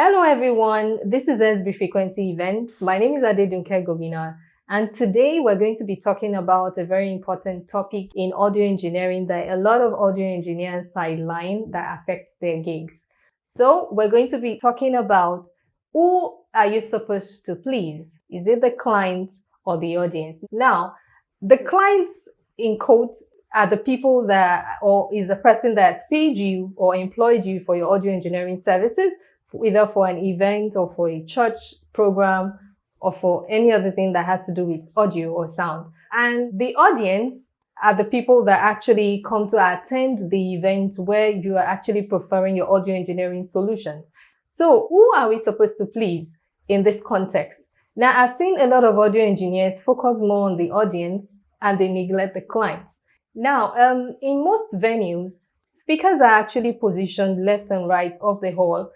Hello everyone, this is sbfrequency events. My name is Adedunke Gobina, and today we're going to be talking about a very important topic in audio engineering that a lot of audio engineers sideline that affects their gigs. So we're going to be talking about who are you supposed to please? Is it the client or the audience? Now, the clients in quotes are the people that, or is the person that's paid you or employed you for your audio engineering services, either for an event or for a church program or for any other thing that has to do with audio or sound. And the audience are the people that actually come to attend the event where you are actually preferring your audio engineering solutions. So who are we supposed to please in this context? Now, I've seen a lot of audio engineers focus more on the audience and they neglect the clients. Now, in most venues, speakers are actually positioned left and right of the hall,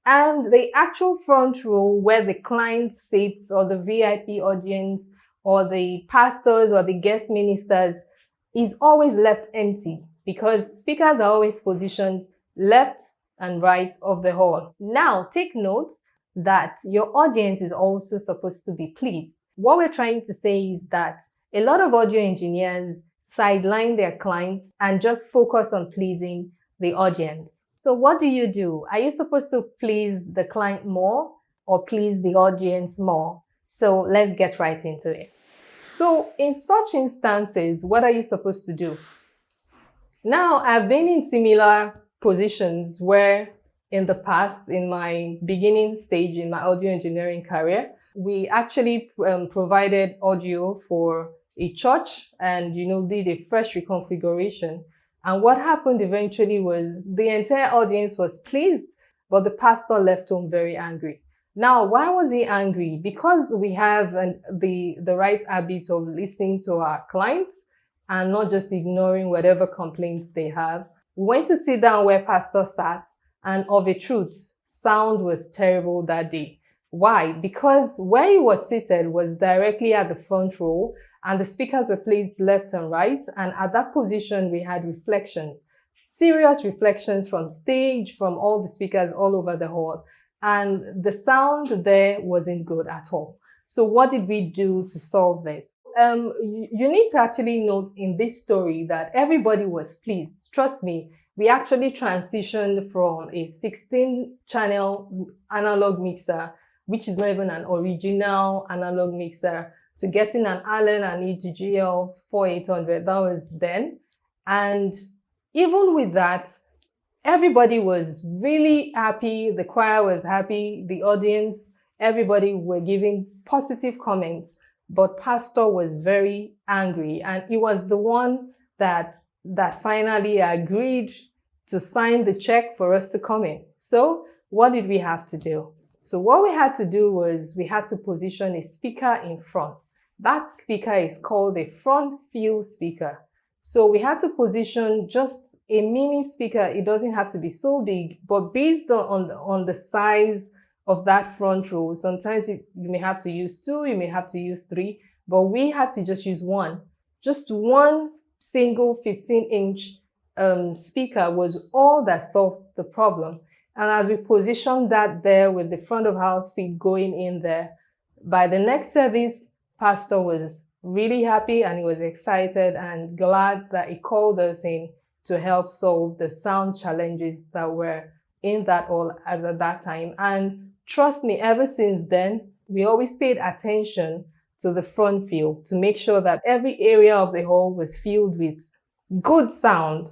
and the actual front row where the client sits, or the VIP audience, or the pastors or the guest ministers, is always left empty because speakers are always positioned left and right of the hall. Now, take note that your audience is also supposed to be pleased. What we're trying to say is that a lot of audio engineers sideline their clients and just focus on pleasing the audience. So what do? Are you supposed to please the client more or please the audience more? So let's get right into it. So in such instances, what are you supposed to do? Now, I've been in similar positions where in the past, in my beginning stage in my audio engineering career, we actually provided audio for a church and, did a fresh reconfiguration. And what happened eventually was the entire audience was pleased, but the pastor left home very angry. Now, why was he angry? Because we have the right habit of listening to our clients and not just ignoring whatever complaints they have. We went to sit down where pastor sat, and of a truth, sound was terrible that day. Why? Because where he was seated was directly at the front row, and the speakers were placed left and right. And at that position, we had reflections, serious reflections from stage, from all the speakers all over the hall. And the sound there wasn't good at all. So what did we do to solve this? You need to actually note in this story that everybody was pleased. Trust me, we actually transitioned from a 16-channel analog mixer, which is not even an original analog mixer, to getting an Allen and ETGL 4800. That was then. And even with that, everybody was really happy. The choir was happy. The audience, everybody were giving positive comments. But pastor was very angry. And he was the one that finally agreed to sign the check for us to come in. So what did we have to do? So what we had to do was we had to position a speaker in front. That speaker is called a front field speaker. So we had to position just a mini speaker. It doesn't have to be so big, but based on the size of that front row, sometimes you may have to use 2, you may have to use 3, but we had to just use 1. Just one single 15-inch speaker was all that solved the problem. And as we positioned that there with the front of house feed going in there, by the next service, pastor was really happy and he was excited and glad that he called us in to help solve the sound challenges that were in that hall at that time. And trust me, ever since then, we always paid attention to the front field to make sure that every area of the hall was filled with good sound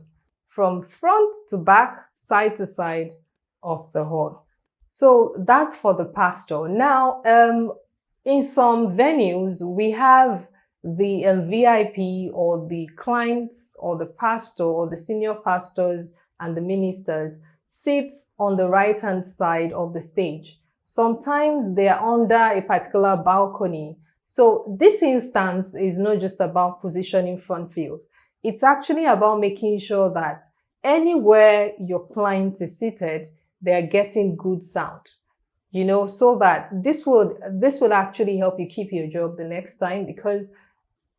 from front to back, side to side of the hall. So that's for the pastor. Now, in some venues, we have the VIP or the clients or the pastor or the senior pastors and the ministers sit on the right-hand side of the stage. Sometimes they are under a particular balcony. So this instance is not just about positioning front field. It's actually about making sure that anywhere your client is seated, they're getting good sound. So that this will actually help you keep your job the next time, because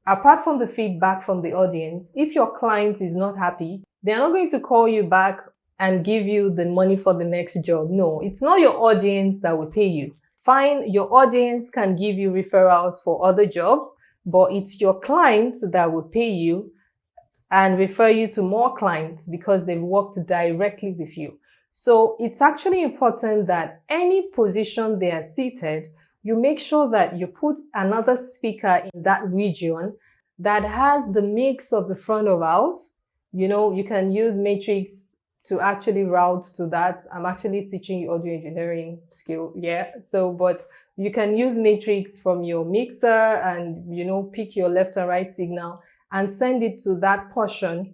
apart from the feedback from the audience, if your client is not happy, they're not going to call you back and give you the money for the next job. No, it's not your audience that will pay you. Fine, your audience can give you referrals for other jobs, but it's your clients that will pay you and refer you to more clients because they've worked directly with you. So it's actually important that any position they are seated, you make sure that you put another speaker in that region that has the mix of the front of house. You can use Matrix to actually route to that. I'm actually teaching you audio engineering skill. Yeah. So, but you can use Matrix from your mixer and, pick your left and right signal and send it to that portion,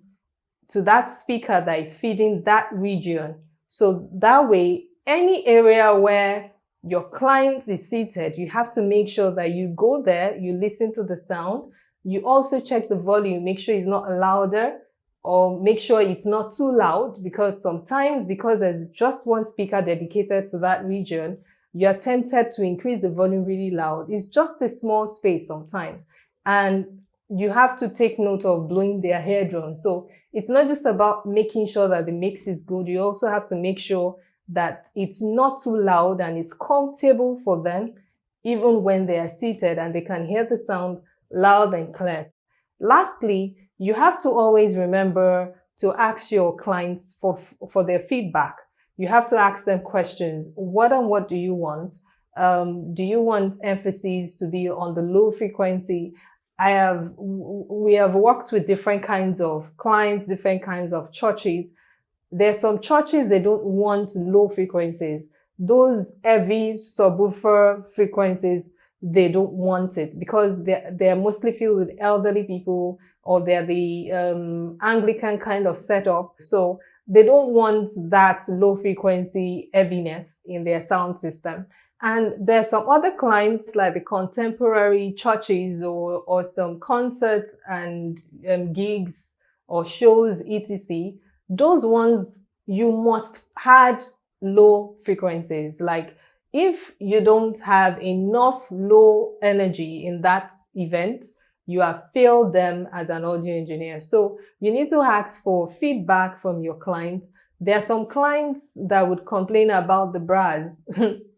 to that speaker that is feeding that region. So that way, any area where your client is seated, you have to make sure that you go there, you listen to the sound, you also check the volume, make sure it's not louder, or make sure it's not too loud, because sometimes, because there's just one speaker dedicated to that region, you're tempted to increase the volume really loud. It's just a small space sometimes. And you have to take note of blowing their hair drums. So it's not just about making sure that the mix is good. You also have to make sure that it's not too loud and it's comfortable for them, even when they are seated and they can hear the sound loud and clear. Lastly, you have to always remember to ask your clients for their feedback. You have to ask them questions. What and what do you want? Do you want emphasis to be on the low frequency? We have worked with different kinds of clients, different kinds of churches. There's some churches, they don't want low frequencies. Those heavy subwoofer frequencies, they don't want it because they're mostly filled with elderly people, or they're the Anglican kind of setup. So they don't want that low frequency heaviness in their sound system. And there's some other clients like the contemporary churches or some concerts and gigs or shows, etc. Those ones, you must add low frequencies. Like if you don't have enough low energy in that event, you have failed them as an audio engineer. So you need to ask for feedback from your clients. There are some clients that would complain about the brass.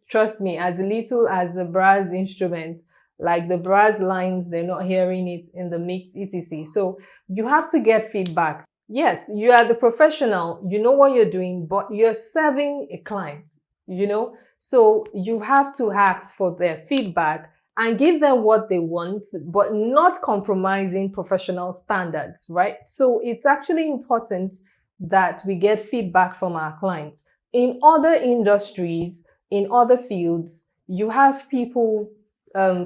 Trust me, as little as the brass instrument, like the brass lines, they're not hearing it in the mix, etc. So you have to get feedback. Yes, you are the professional, you know what you're doing, but you're serving a client, So you have to ask for their feedback and give them what they want, but not compromising professional standards, right? So it's actually important that we get feedback from our clients. In other industries, in other fields, you have people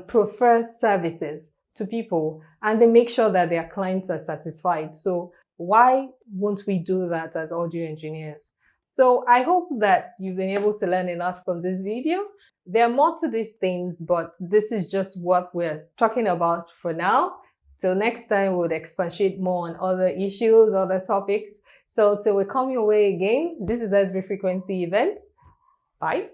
prefer services to people and they make sure that their clients are satisfied. So why won't we do that as audio engineers? So I hope that you've been able to learn enough from this video. There are more to these things, but this is just what we're talking about for now. Till next time, we'll expatiate more on other issues, other topics. So till we come your way again, this is SB Frequency Events. Bye.